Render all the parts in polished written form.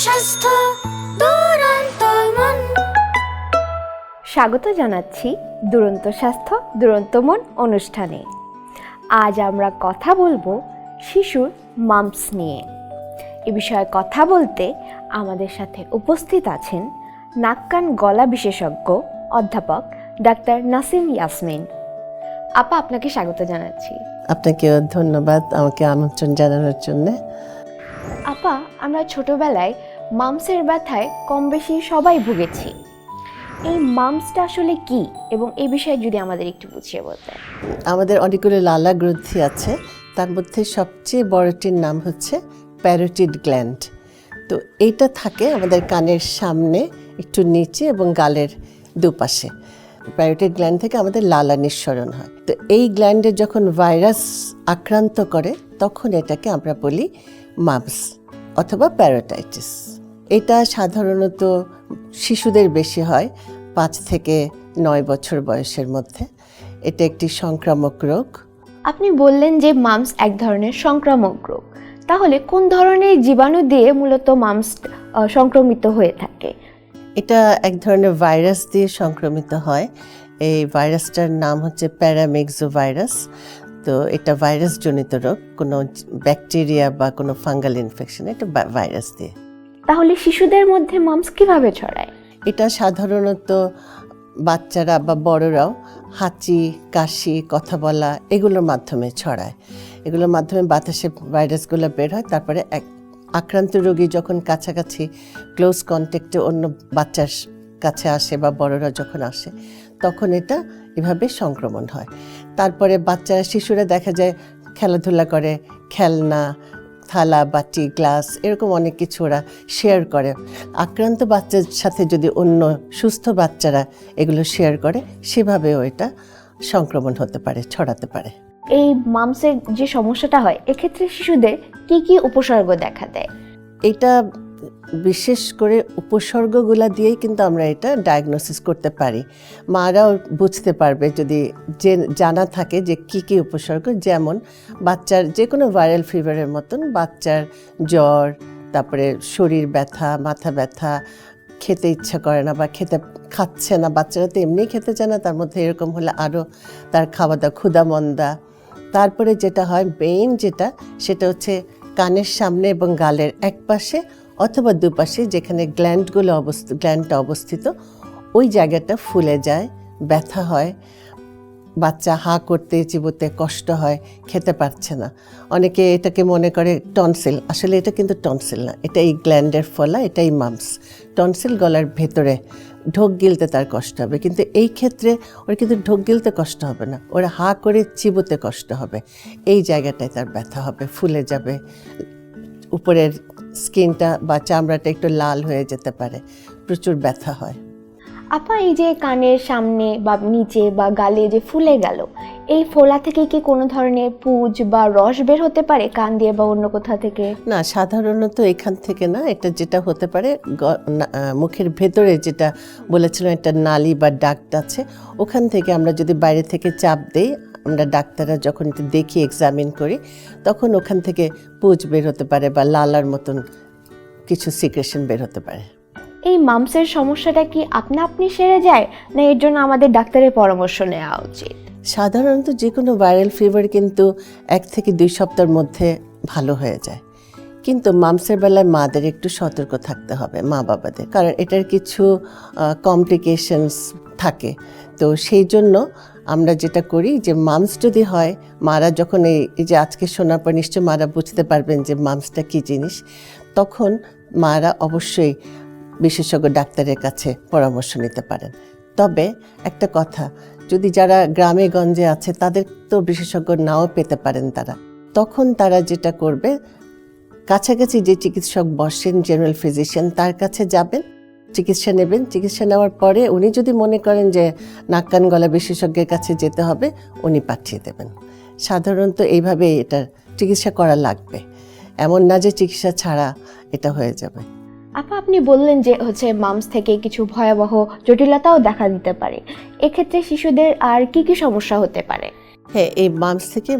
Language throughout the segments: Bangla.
স্বাস্থ্য দুরন্তমন। স্বাগত জানাচ্ছি দুরন্ত স্বাস্থ্য দুরন্ত মন অনুষ্ঠানে। আজ আমরা কথা বলবো শিশুর মাম্পস নিয়ে। এ বিষয়ে কথা বলতে আমাদের সাথে উপস্থিত আছেন নাক কান গলা বিশেষজ্ঞ অধ্যাপক ডাক্তার নাসিম ইয়াসমিন। আপা, আপনাকে স্বাগত জানাচ্ছি। আপনাকেও ধন্যবাদ আমাকে আমন্ত্রণ জানানোর জন্য। আপা, আমরা ছোটবেলায় মাম্পসের ব্যথায় কম বেশি সবাই ভুগেছি। এই মাম্পসটা আসলে কি এবং এই বিষয়ে যদি আমাদের একটু বুঝিয়ে বলতেন। আমাদের অনেকগুলো লালা গ্রন্থি আছে, তার মধ্যে সবচেয়ে বড়টির নাম হচ্ছে প্যারোটিড গ্ল্যান্ড। তো এইটা থাকে আমাদের কানের সামনে, একটু নিচে এবং গালের দুপাশে। প্যারোটিড গ্ল্যান্ড থেকে আমাদের লালা নিঃসরণ হয়। তো এই গ্ল্যান্ডে যখন ভাইরাস আক্রান্ত করে তখন এটাকে আমরা বলি মাম্পস অথবা প্যারোটাইটিস। এটা সাধারণত শিশুদের বেশি হয় 5 থেকে 9 বছর বয়সের মধ্যে। এটা একটি সংক্রামক রোগ। আপনি বললেন যে মাম্পস এক ধরনের সংক্রামক রোগ, তাহলে কোন ধরনের জীবাণু দিয়ে মূলত মাম্পস সংক্রমিত হয়ে থাকে? এটা এক ধরনের ভাইরাস দিয়ে সংক্রমিত হয়। এই ভাইরাসটার নাম হচ্ছে প্যারামেক্সোভাইরাস। তো এটা ভাইরাসজনিত রোগ, কোনো ব্যাকটেরিয়া বা কোনো ফাঙ্গাল ইনফেকশন, এটা ভাইরাস দিয়ে। তাহলে শিশুদের মধ্যে মাম্পস কিভাবে ছড়ায়? এটা সাধারণত বাচ্চারা বা বড়রাও হাঁচি, কাশি, কথা বলা এগুলোর মাধ্যমে ছড়ায়। এগুলোর মাধ্যমে বাতাসে ভাইরাসগুলো বের হয়। তারপরে আক্রান্ত রোগী যখন কাছাকাছি ক্লোজ কন্ট্যাক্টে অন্য বাচ্চার কাছে আসে বা বড়রা যখন আসে তখন এটা এভাবে সংক্রমণ হয়। তারপরে বাচ্চারা, শিশুরা দেখা যায় খেলাধুলা করে, খেলনা, থালা, বাটি, গ্লাস এরকম অনেক কিছু ওরা শেয়ার করে। আক্রান্ত বাচ্চার সাথে যদি অন্য সুস্থ বাচ্চারা এগুলো শেয়ার করে, সেভাবেও এটা সংক্রমণ হতে পারে, ছড়াতে পারে। এই মাম্পসের যে সমস্যাটা হয়, এক্ষেত্রে শিশুদের কি কি উপসর্গ দেখা দেয়? এটা বিশেষ করে উপসর্গগুলা দিয়েই কিন্তু আমরা এটা ডায়াগনোসিস করতে পারি। মারাও বুঝতে পারবে যদি জানা থাকে যে কি কি উপসর্গ। যেমন বাচ্চার যে কোনো ভাইরাল ফিভারের মতন বাচ্চার জ্বর, তারপরে শরীর ব্যথা, মাথা ব্যথা, খেতে ইচ্ছা করে না বা খাচ্ছে না। বাচ্চারা তো এমনি খেতে চায় না, তার মধ্যে এরকম হলে আরও তার খাওয়া দাওয়া ক্ষুধা মন্দা। তারপরে যেটা হয় মেইন সেটা হচ্ছে কানের সামনে এবং গালের এক পাশে অথবা দুপাশে যেখানে গ্ল্যান্ডটা অবস্থিত ওই জায়গাটা ফুলে যায়, ব্যথা হয়, বাচ্চা হা করতে চিবোতে কষ্ট হয়, খেতে পারছে না। অনেকে এটাকে মনে করে টনসিল, আসলে এটা কিন্তু টনসিল না, এটা এই গ্ল্যান্ডের ফলা, এটাই মাম্পস। টনসিল গলার ভেতরে, ঢোক গিলতে তার কষ্ট হবে, কিন্তু এই ক্ষেত্রে ওর কিন্তু ঢোক গিলতে কষ্ট হবে না, ওরা হা করে চিবোতে কষ্ট হবে। এই জায়গাটায় তার ব্যথা হবে, ফুলে যাবে, উপরের স্কিনটা বা চামড়াটা একটু লাল হয়ে যেতে পারে, প্রচুর ব্যথা হয়। আপা, এই যে কানের সামনে বা নিচে বা গালে যে ফুলে গেল, এই ফোলা থেকে কি কোনো ধরনের পুঁজ বা রস বের হতে পারে কান দিয়ে বা অন্য কোথা থেকে? না, সাধারণত এখান থেকে না। এটা যেটা হতে পারে মুখের ভেতরে, যেটা বলেছিলাম একটা নালি বা ডাক্ট আছে, ওখান থেকে আমরা যদি বাইরে থেকে চাপ দেই, আমরা ডাক্তাররা যখন একটু দেখি, এক্সামিন করি, তখন ওখান থেকে পুঁজ বের হতে পারে বা লালার মতন কিছু সিক্রেশন বের হতে পারে। এই মাম্পসের সমস্যাটা কি আপনি সেরে যায়, না এর জন্য আমাদের ডাক্তারের পরামর্শ নেওয়া উচিত? সাধারণত যে কোনো ভাইরাল ফিভার কিন্তু 1 থেকে 2 সপ্তাহের মধ্যে ভালো হয়ে যায়, কিন্তু মাম্পসের বেলায় মাদের একটু সতর্ক থাকতে হবে, মা বাবাদের, কারণ এটার কিছু কমপ্লিকেশনস থাকে। তো সেই জন্য আমরা যেটা করি যে মাম্পস যদি হয়, মারা যখন এই যে আজকে শোনার পর নিশ্চয় মারা বুঝতে পারবেন যে মাম্পসটা কী জিনিস, তখন মারা অবশ্যই বিশেষজ্ঞ ডাক্তারের কাছে পরামর্শ নিতে পারেন। তবে একটা কথা, যদি যারা গ্রামে গঞ্জে আছে তাদের তো বিশেষজ্ঞ নাও পেতে পারেন, তখন তারা যেটা করবে, কাছাকাছি যে চিকিৎসক বসেন, জেনারেল ফিজিশিয়ান, তার কাছে যাবেন, চিকিৎসা নেবেন। চিকিৎসা নেওয়ার পরে উনি যদি মনে করেন যে নাক কান গলা বিশেষজ্ঞের কাছে যেতে হবে, উনি পাঠিয়ে দেবেন। সাধারণত এইভাবে এটার চিকিৎসা করা লাগবে, এমন না যে চিকিৎসা ছাড়া এটা হয়ে যাবে। আপনি বললেন যে মাম্পস থেকে কিছু ভয়াবহ জটিলতাও দেখা দিতে পারে। এক্ষেত্রে শিশুদের আর কি কি সমস্যা হতে পারে? হ্যাঁ, এই মাম্পস থেকে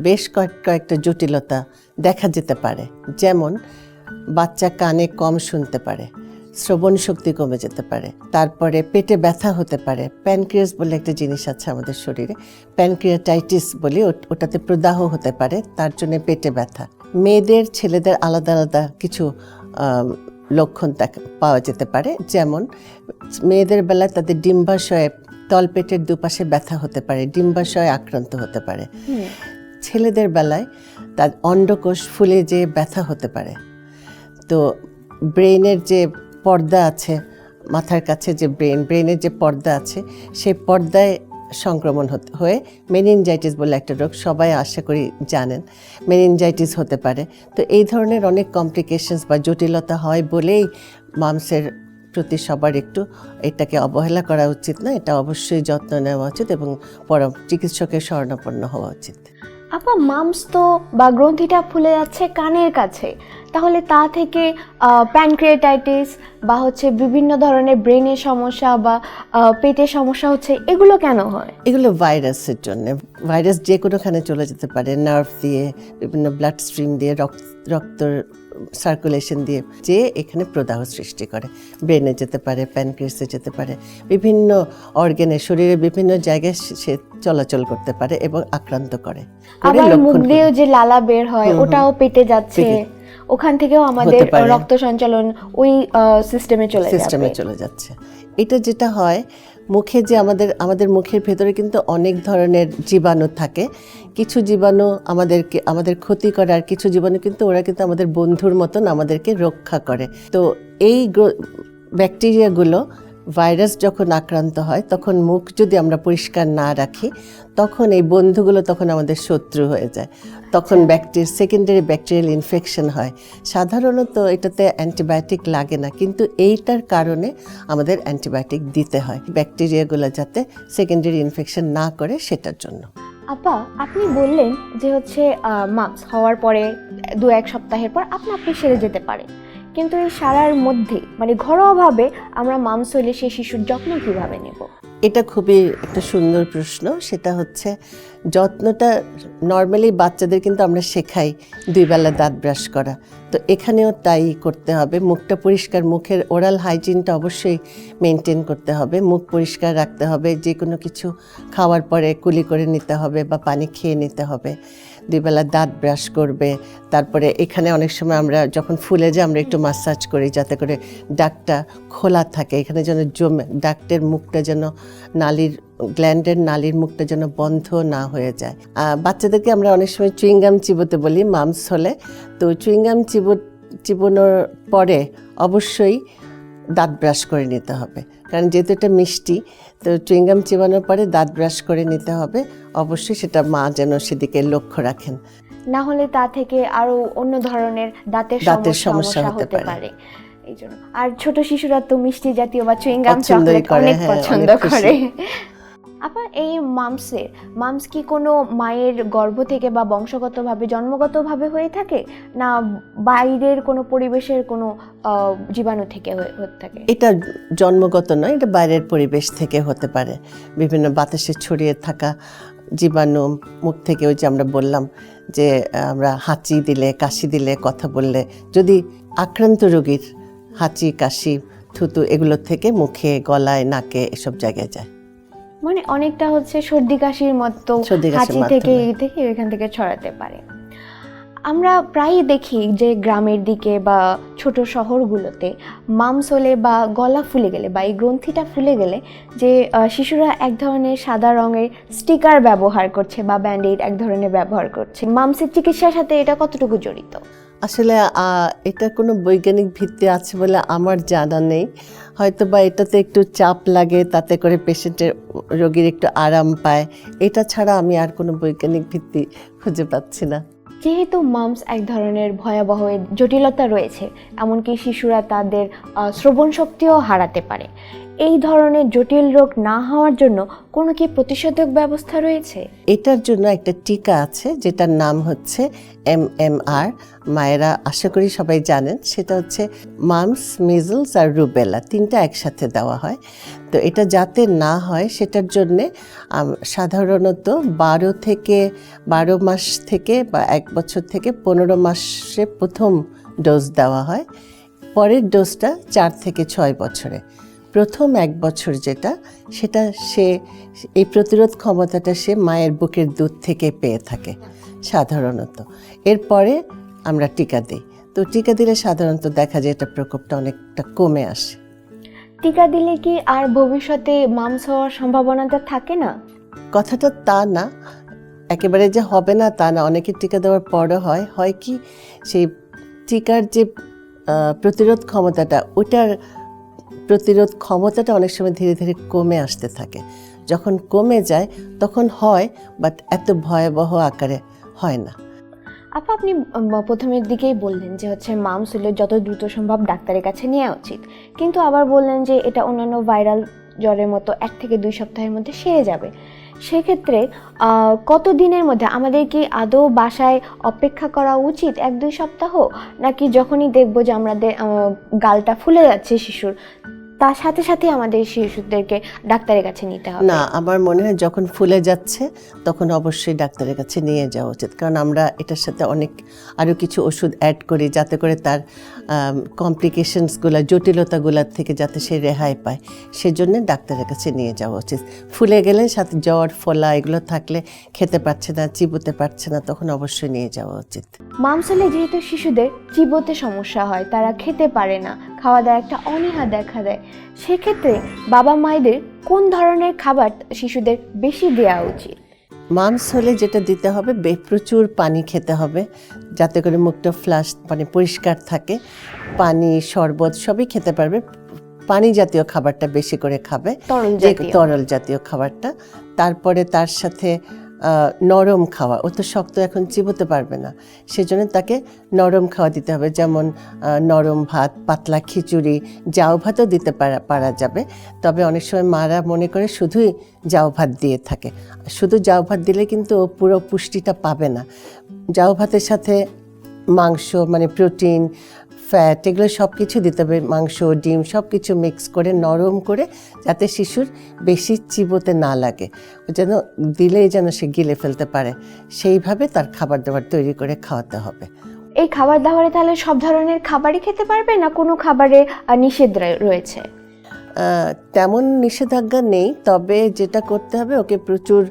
বেশ কয়েকটা জটিলতা দেখা যেতে পারে। যেমন বাচ্চা কানে কম শুনতে পারে, শ্রবণ শক্তি কমে যেতে পারে, তারপরে পেটে ব্যথা হতে পারে। প্যানক্রিয়াস বলে একটা জিনিস আছে আমাদের শরীরে, প্যানক্রিয়াটাইটিস বলি, ওটাতে প্রদাহ হতে পারে, তার জন্য পেটে ব্যথা। মেয়েদের ছেলেদের আলাদা আলাদা কিছু লক্ষণ পাওয়া যেতে পারে, যেমন মেয়েদের বেলায় তাদের ডিম্বাশয়ে তলপেটের দুপাশে ব্যথা হতে পারে, ডিম্বাশয় আক্রান্ত হতে পারে। ছেলেদের বেলায় তার অন্ডকোষ ফুলে যেয়ে ব্যথা হতে পারে। তো ব্রেইনের যে পর্দা আছে, মাথার কাছে যে ব্রেইনের যে পর্দা আছে, সেই পর্দায় সংক্রমণ হয়ে মেনিনজাইটিস বলে একটা রোগ, সবাই আশা করি জানেন, মেনিনজাইটিস হতে পারে। তো এই ধরনের অনেক কমপ্লিকেশনস বা জটিলতা হয় বলেই মামসের প্রতি সবার একটু এটাকে অবহেলা করা উচিত না, এটা অবশ্যই যত্ন নেওয়া উচিত এবং চিকিৎসকের শরণাপন্ন হওয়া উচিত। আপা, মামস তো বা গ্রন্থিটা ফুলে যাচ্ছে কানের কাছে, তাহলে তা থেকে প্যানক্রিয়াটাইটিস বা হচ্ছে বিভিন্ন ধরনের ব্রেনের সমস্যা বা পেটের সমস্যা হচ্ছে, এগুলো কেন হয়? এগুলো ভাইরাসের জন্য। ভাইরাস যে কোনোখানে চলে যেতে পারে, নার্ভ দিয়ে, বিভিন্ন ব্লাড স্ট্রিম দিয়ে, রক্ত সার্কুলেশন দিয়ে, যে এখানে প্রদাহ সৃষ্টি করে। ব্রেনে যেতে পারে, প্যানক্রিয়াসে যেতে পারে, বিভিন্ন অর্গানে, শরীরের বিভিন্ন জায়গায় সে চলাচল করতে পারে এবং আক্রান্ত করে। আবার মুখ দিয়েও যে লালা বের হয়, ওটাও পেটে যাচ্ছে, ওখান থেকেও আমাদের রক্ত সঞ্চালন ওই সিস্টেমে চলে যাচ্ছে। এটা যেটা হয়, মুখে যে আমাদের মুখের ভেতরে কিন্তু অনেক ধরনের জীবাণু থাকে। কিছু জীবাণু আমাদের ক্ষতি করে, আর কিছু জীবাণু কিন্তু ওরা কিন্তু আমাদের বন্ধুর মতন আমাদেরকে রক্ষা করে। তো এই ব্যাকটেরিয়াগুলো, ভাইরাস যখন আক্রান্ত হয়, তখন মুখ যদি আমরা পরিষ্কার না রাখি, তখন এই বন্ধুগুলো তখন আমাদের শত্রু হয়ে যায়। তখন সেকেন্ডারি ব্যাকটেরিয়াল ইনফেকশন হয়। সাধারণত এটাতে অ্যান্টিবায়োটিক লাগে না, কিন্তু এইটার কারণে আমাদের অ্যান্টিবায়োটিক দিতে হয়, ব্যাকটেরিয়াগুলো যাতে সেকেন্ডারি ইনফেকশন না করে সেটার জন্য। আপা, আপনি বললেন যে হচ্ছে মামস হওয়ার পরে 2-1 সপ্তাহের পর আপনি সেরে যেতে পারে, কিন্তু এই সারার মধ্যে মানে ঘরোয়াভাবে আমরা মামস হইলে সেই শিশুর যত্ন কিভাবে নেব? এটা খুবই একটা সুন্দর প্রশ্ন। সেটা হচ্ছে, যত্নটা নর্মালি বাচ্চাদের কিন্তু আমরা শেখাই 2 বেলা দাঁত ব্রাশ করা, তো এখানেও তাই করতে হবে। মুখটা পরিষ্কার, মুখের ওরাল হাইজিনটা অবশ্যই মেনটেন করতে হবে, মুখ পরিষ্কার রাখতে হবে, যে কোনো কিছু খাওয়ার পরে কুলি করে নিতে হবে বা পানি খেয়ে নিতে হবে। 2 বেলা দাঁত ব্রাশ করবে। তারপরে এখানে অনেক সময় আমরা যখন ফুলে যায়, আমরা একটু মাসাজ করি যাতে করে ডাকটা খোলা থাকে, এখানে যেন ডাক্টের মুখটা যেন গ্ল্যান্ডের নালীর মুখটা যেন বন্ধ না হয়ে যায়। বাচ্চাদেরকে আমরা অনেক সময় চুইংগাম চিবোতে বলি মামস হলে, তো চুইংগাম চিবোনোর পরে অবশ্যই দাঁত ব্রাশ করে নিতে হবে, কারণ যেহেতু এটা মিষ্টি, তো চুইংগাম চিবানোর পরে দাঁত ব্রাশ করে নিতে হবে। অবশ্যই সেটা মা যেন সেদিকে লক্ষ্য রাখেন, না হলে তা থেকে আরো অন্য ধরনের দাঁতের সমস্যা হতে পারে। এই জন্য আর ছোট শিশুরা তো মিষ্টি জাতীয় বা চুইংগাম চকলেট অনেক পছন্দ করে। আপা, এই মামস কি কোনো মায়ের গর্ভ থেকে বা বংশগতভাবে জন্মগতভাবে হয়ে থাকে, না বাইরের কোনো পরিবেশের কোনো জীবাণু থেকে হয়ে থাকে? এটা জন্মগত নয়, এটা বাইরের পরিবেশ থেকে হতে পারে। বিভিন্ন বাতাসে ছড়িয়ে থাকা জীবাণু, মুখ থেকে, ওই যে আমরা বললাম যে আমরা হাঁচি দিলে, কাশি দিলে, কথা বললে, যদি আক্রান্ত রোগীর হাঁচি, কাশি, থুতু এগুলো থেকে মুখে, গলায়, নাকে এসব জায়গায় যায়। মানে অনেকটা হচ্ছে সর্দি কাশির মতো, হাঁচি থেকে এখান থেকে ছড়াতে পারে। আমরা প্রায়ই দেখি যে গ্রামের দিকে বা ছোট শহরগুলোতে মামস হলে বা গলা ফুলে গেলে বা এই গ্রন্থিটা ফুলে গেলে যে শিশুরা এক ধরনের সাদা রঙের স্টিকার ব্যবহার করছে বা ব্যান্ডেড এক ধরনের ব্যবহার করছে। মামসের চিকিৎসার সাথে এটা কতটুকু জড়িত? আসলে এটা কোনো বৈজ্ঞানিক ভিত্তি আছে বলে আমার জানা নেই। হয়তো বা এটাতে একটু চাপ লাগে, তাতে করে রোগীর একটু আরাম পায়, এটা ছাড়া আমি আর কোনো বৈজ্ঞানিক ভিত্তি খুঁজে পাচ্ছি না। যেহেতু মামস এক ধরনের ভয়াবহ জটিলতা রয়েছে, এমনকি শিশুরা তাদের শ্রবণ শক্তিও হারাতে পারে, এই ধরনের জটিল রোগ না হওয়ার জন্য কোনো কি প্রতিষেধক ব্যবস্থা রয়েছে? এটার জন্য একটা টিকা আছে, যেটার নাম হচ্ছে MMR। মায়েরা আশা করি সবাই জানেন, সেটা হচ্ছে মামস, মিজলস আর রুবেলা, 3টা একসাথে দেওয়া হয়। তো এটা যাতে না হয় সেটার জন্যে সাধারণত 12 মাস থেকে বা 1 বছর থেকে 15 মাসে প্রথম ডোজ দেওয়া হয়। পরের ডোজটা 4 থেকে 6 বছরে। প্রথম 1 বছর সেটা সে এই প্রতিরোধ ক্ষমতাটা সে মায়ের বুকের দুধ থেকে পেয়ে থাকে সাধারণত। এরপরে আমরা টিকা দিই। তো টিকা দিলে সাধারণত দেখা যায় এটা প্রকোপটা অনেকটা কমে আসে। টিকা দিলে কি আর ভবিষ্যতে মামস হওয়ার সম্ভাবনাটা থাকে না? কথাটা তা না, একেবারে যে হবে না তা না। অনেকের টিকা দেওয়ার পরও হয় কি সেই টিকার যে প্রতিরোধ ক্ষমতাটা, ওটার প্রতিরোধ ক্ষমতাটা অনেক সময় ধীরে ধীরে কমে আসতে থাকে। যখন কমে যায় তখন হয়, বাট এত ভয়াবহ আকারে হয় না। আপা, আপনি প্রথমের দিকেই বললেন যে হচ্ছে মামস হলে যত দ্রুত সম্ভব ডাক্তারের কাছে নেওয়া উচিত, কিন্তু আবার বললেন যে এটা অন্যান্য ভাইরাল জ্বরের মতো 1 থেকে 2 সপ্তাহের মধ্যে সেরে যাবে। সেক্ষেত্রে কত দিনের মধ্যে আমাদের কি আদৌ বাসায় অপেক্ষা করা উচিত 1-2 সপ্তাহ, নাকি যখনই দেখবো যে আমাদের গালটা ফুলে যাচ্ছে শিশুর, তার সাথে সাথে আমাদের শিশুদেরকে ডাক্তারের কাছে নিতে হবে? না, আমার মনে হয় যখন ফুলে যাচ্ছে তখন অবশ্যই ডাক্তারের কাছে নিয়ে যাওয়া উচিত, কারণ আমরা এটার সাথে অনেক আরও কিছু ওষুধ অ্যাড করি যাতে করে তার কমপ্লিকেশনসগুলো, জটিলতাগুলোর থেকে যাতে সে রেহাই পায়। সেজন্য ডাক্তারের কাছে নিয়ে যাওয়া উচিত। ফুলে গেলে সাথে জ্বর, ফোলা এগুলো থাকলে, খেতে পারছে না, চিবোতে পারছে না, তখন অবশ্যই নিয়ে যাওয়া উচিত। মামস হলে যেহেতু শিশুদের চিবোতে সমস্যা হয়, তারা খেতে পারে না, খাওয়া দাওয়া একটা অনীহা দেখা দেয়, সেক্ষেত্রে বাবা মায়েদের কোন ধরনের খাবার শিশুদের বেশি দেওয়া উচিত? মামস হলে যেটা দিতে হবে, প্রচুর পানি খেতে হবে যাতে করে মুখটা ফ্লাশ মানে পরিষ্কার থাকে। পানি, শরবত সবই খেতে পারবে। পানি জাতীয় খাবারটা বেশি করে খাবে, তরল জাতীয় খাবারটা। তারপরে তার সাথে নরম খাওয়া, ও তো শক্ত এখন চিবোতে পারবে না, সেজন্য তাকে নরম খাওয়া দিতে হবে। যেমন নরম ভাত, পাতলা খিচুড়ি, জাউ ভাতও দিতে পারা যাবে। তবে অনেক সময় মারা মনে করে শুধুই জাউ ভাত দিয়ে থাকে। শুধু জাউ ভাত দিলে কিন্তু ও পুরো পুষ্টিটা পাবে না। জাউ ভাতের সাথে মাংস মানে প্রোটিন, ফ্যাট, এগুলো সব কিছু দিতে হবে। মাংস, ডিম সব কিছু মিক্স করে নরম করে, যাতে শিশুর বেশি চিবোতে না লাগে, যেন দিলেই যেন সে গিলে ফেলতে পারে, সেইভাবে তার খাবার দাবার তৈরি করে খাওয়াতে হবে। এই খাবার দাবারে তাহলে সব ধরনের খাবারই খেতে পারবে, না কোনো খাবারে নিষেধ রয়েছে? তেমন নিষেধাজ্ঞা নেই, তবে যেটা করতে হবে, ওকে প্রচুর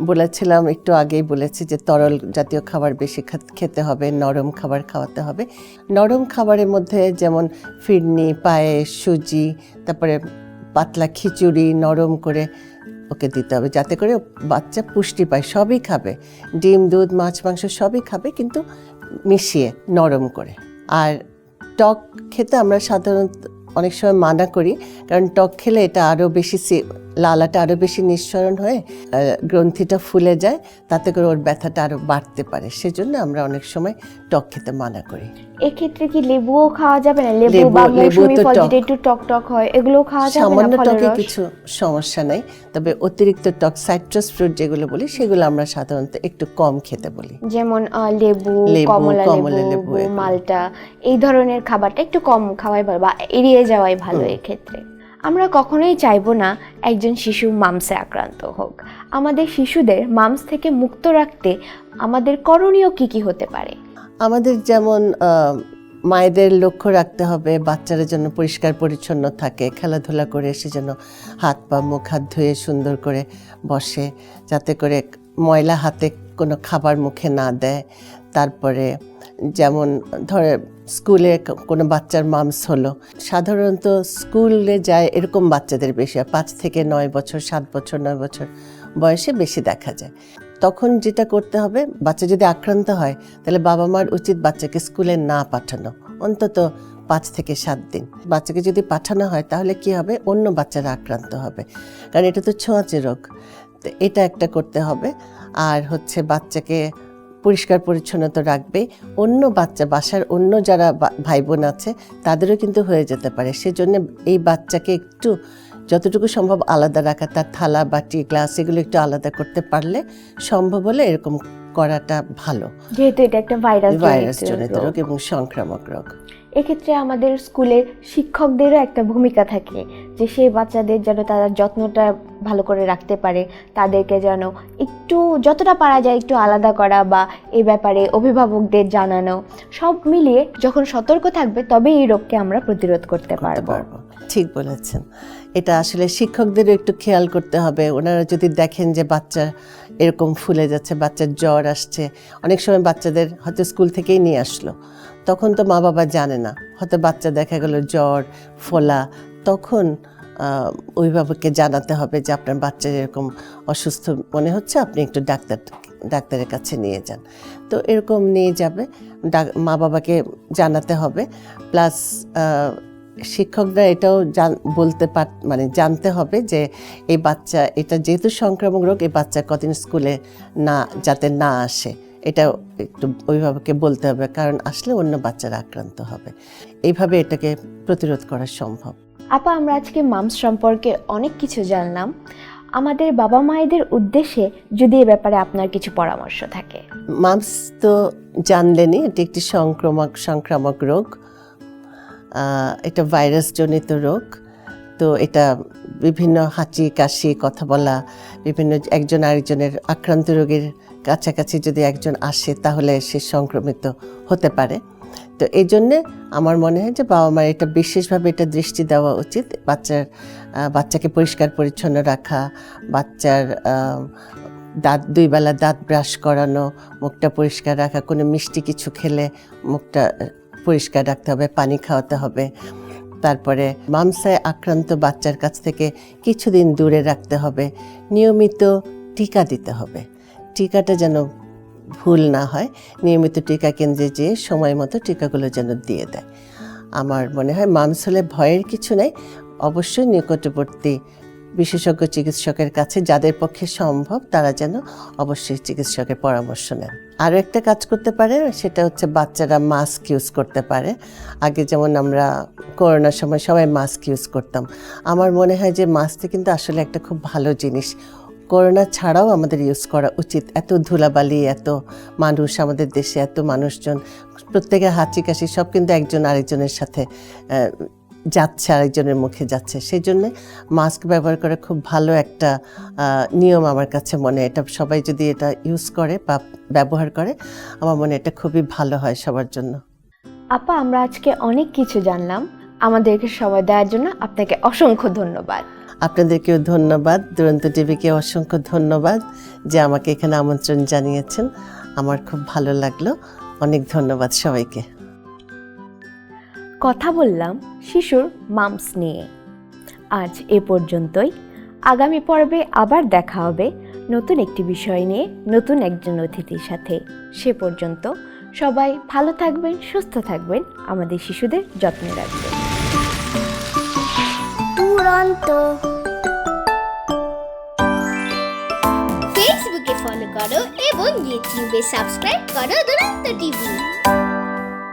বলেছিলাম, একটু আগেই বলেছি যে তরল জাতীয় খাবার বেশি খেতে হবে, নরম খাবার খাওয়াতে হবে। নরম খাবারের মধ্যে যেমন ফিরনি, পায়েস, সুজি, তারপরে পাতলা খিচুড়ি নরম করে ওকে দিতে হবে, যাতে করে বাচ্চা পুষ্টি পায়। সবই খাবে, ডিম, দুধ, মাছ, মাংস সবই খাবে, কিন্তু মিশিয়ে নরম করে। আর টক খেতে আমরা সাধারণত অনেক সময় মানা করি, কারণ টক খেলে এটা আরও বেশি লালাটা আরও বেশি নিঃসরণ হয়ে গ্রন্থিটা ফুলে যায়, তাতে করে ওর ব্যথাটা আরও বাড়তে পারে। সেজন্য আমরা অনেক সময় টক খেতে মানা করি। এক্ষেত্রে কি লেবুও খাওয়া যাবে না? লেবু বা মৌসুমী ফল যেটা একটু টক টক হয়, এগুলো খাওয়া যাবে না? সামান্য টকে কিছু সমস্যা নাই, তবে অতিরিক্ত টক, সাইট্রাস ফ্রুট যেগুলো বলি, সেগুলো আমরা সাধারণত একটু কম খেতে বলি। যেমন লেবু, কমলা লেবু, মালটা, এই ধরনের খাবারটা একটু কম খাওয়াই ভালো বা এড়িয়ে যাওয়াই ভালো। এক্ষেত্রে আমরা কখনোই চাইবো না একজন শিশু মামসে আক্রান্ত হোক। আমাদের শিশুদের মামস থেকে মুক্ত রাখতে আমাদের করণীয় কি হতে পারে? আমাদের যেমন মায়েদের লক্ষ্য রাখতে হবে বাচ্চারা যেন পরিষ্কার পরিচ্ছন্ন থাকে, খেলাধুলা করে এসে যেন হাত পা মুখ হাত ধুয়ে সুন্দর করে বসে, যাতে করে ময়লা হাতে কোনো খাবার মুখে না দেয়। তারপরে যেমন ধরে স্কুলে কোনো বাচ্চার মামস হলো, সাধারণত স্কুলে যায় এরকম বাচ্চাদের বেশি হয়, 5 থেকে 9 বছর, 7 বছর, 9 বছর বয়সে বেশি দেখা যায়। তখন যেটা করতে হবে, বাচ্চা যদি আক্রান্ত হয় তাহলে বাবা মার উচিত বাচ্চাকে স্কুলে না পাঠানো, অন্তত 5 থেকে 7 দিন। বাচ্চাকে যদি পাঠানো হয় তাহলে কি হবে, অন্য বাচ্চারা আক্রান্ত হবে, কারণ এটা তো ছোঁয়াচে রোগ। তো এটা একটা করতে হবে। আর হচ্ছে বাচ্চাকে পরিষ্কার পরিচ্ছন্নতা রাখবে। অন্য বাচ্চা, বাসার অন্য যারা ভাই বোন আছে তাদেরও কিন্তু হয়ে যেতে পারে। সেজন্য এই বাচ্চাকে একটু যতটুকু সম্ভব আলাদা রাখা, তার থালা, বাটি, গ্লাস এগুলো একটু আলাদা করতে পারলে, সম্ভব হলে এরকম করাটা ভালো, যেহেতু এটা একটা ভাইরাস জনিত রোগ এবং সংক্রামক রোগ। এক্ষেত্রে আমাদের স্কুলের শিক্ষকদেরও একটা ভূমিকা থাকে যে সেই বাচ্চাদের যেন তারা যত্নটা ভালো করে রাখতে পারে, তাদেরকে যেন একটু যতটা পারা যায় একটু আলাদা করা বা এই ব্যাপারে অভিভাবকদের জানানো, সব মিলিয়ে যখন সতর্ক থাকবে তবে এই রোগকে আমরা প্রতিরোধ করতে পারবো। ঠিক বলেছেন। এটা আসলে শিক্ষকদেরও একটু খেয়াল করতে হবে। ওনারা যদি দেখেন যে বাচ্চা এরকম ফুলে যাচ্ছে, বাচ্চার জ্বর আসছে, অনেক সময় বাচ্চাদের হয়তো স্কুল থেকেই নিয়ে আসলো, তখন তো মা বাবা জানে না, হয়তো বাচ্চা দেখা গেল জ্বর ফোলা, তখন অভিভাবককে জানাতে হবে যে আপনার বাচ্চার এরকম অসুস্থ মনে হচ্ছে, আপনি একটু ডাক্তারের কাছে নিয়ে যান। তো এরকম নিয়ে যাবে, মা বাবাকে জানাতে হবে। প্লাস শিক্ষকরা এটাও মানে জানতে হবে যে এই বাচ্চা, এটা যেহেতু সংক্রামক রোগ, এই বাচ্চা কদিন স্কুলে যাতে না আসে, এটা একটু অভিভাবককে বলতে হবে, কারণ আসলে অন্য বাচ্চারা আক্রান্ত হবে। এইভাবে এটাকে প্রতিরোধ করা সম্ভব। আপা, আমরা আজকে মামস সম্পর্কে অনেক কিছু জানলাম। আমাদের বাবা মায়েদের উদ্দেশ্যে যদি এ ব্যাপারে আপনার কিছু পরামর্শ থাকে। মামস তো জানলেনই, এটি একটি সংক্রামক রোগ। এটা ভাইরাসজনিত রোগ। তো এটা বিভিন্ন হাঁচি কাশি কথা বলা, বিভিন্ন একজন আরেকজনের আক্রান্ত রোগের কাছাকাছি যদি একজন আসে তাহলে সে সংক্রমিত হতে পারে। তো এই জন্যে আমার মনে হয় যে বাবা মায়ের এটা বিশেষভাবে এটা দৃষ্টি দেওয়া উচিত। বাচ্চাকে পরিষ্কার পরিচ্ছন্ন রাখা, বাচ্চার দুই বেলা দাঁত ব্রাশ করানো, মুখটা পরিষ্কার রাখা, কোনো মিষ্টি কিছু খেলে মুখটা পরিষ্কার রাখতে হবে, পানি খাওয়াতে হবে। তারপরে মামসায় আক্রান্ত বাচ্চার কাছ থেকে কিছুদিন দূরে রাখতে হবে। নিয়মিত টিকা দিতে হবে, টিকাটা যেন ভুল না হয়। নিয়মিত টিকা কেন্দ্রে যেয়ে সময় মতো টিকাগুলো যেন দিয়ে দেয়। আমার মনে হয় মামস হলে ভয়ের কিছু নেই। অবশ্যই নিকটবর্তী বিশেষজ্ঞ চিকিৎসকের কাছে, যাদের পক্ষে সম্ভব তারা যেন অবশ্যই চিকিৎসকের পরামর্শ নেন। আরও একটা কাজ করতে পারে, সেটা হচ্ছে বাচ্চারা মাস্ক ইউজ করতে পারে। আগে যেমন আমরা করোনার সময় সবাই মাস্ক ইউজ করতাম। আমার মনে হয় যে মাস্কটা কিন্তু আসলে একটা খুব ভালো জিনিস। করোনা ছাড়াও আমাদের ইউজ করা উচিত। এত ধুলাবালি, এত মানুষ আমাদের দেশে, এত মানুষজন, প্রত্যেকের হাঁচি কাশি সব কিন্তু একজন আরেকজনের সাথে যাচ্ছে, আরেকজনের মুখে যাচ্ছে। সেই জন্যে মাস্ক ব্যবহার করা খুব ভালো একটা নিয়ম আমার কাছে মনে হয়। এটা সবাই যদি এটা ইউজ করে বা ব্যবহার করে, আমার মনে হয় এটা খুবই ভালো হয় সবার জন্য। আপা, আমরা আজকে অনেক কিছু জানলাম। আমাদেরকে সময় দেওয়ার জন্য আপনাকে অসংখ্য ধন্যবাদ। আপনাদেরকেও ধন্যবাদ, দুরন্ত টিভিকে অসংখ্য ধন্যবাদ যে আমাকে এখানে আমন্ত্রণ জানিয়েছেন। আমার খুব ভালো লাগলো। অনেক ধন্যবাদ সবাইকে। কথা বললাম শিশুর মামস নিয়ে। আজ এ পর্যন্তই। আগামী পর্বে আবার দেখা হবে নতুন একটি বিষয় নিয়ে, নতুন একজন অতিথির সাথে। সে পর্যন্ত সবাই ভালো থাকবেন, সুস্থ থাকবেন, আমাদের শিশুদের যত্নে রাখবেন। দুরন্ত ফেসবুকে ফলো করো এবং ইউটিউবে সাবস্ক্রাইব করো দুরন্ত টিভি।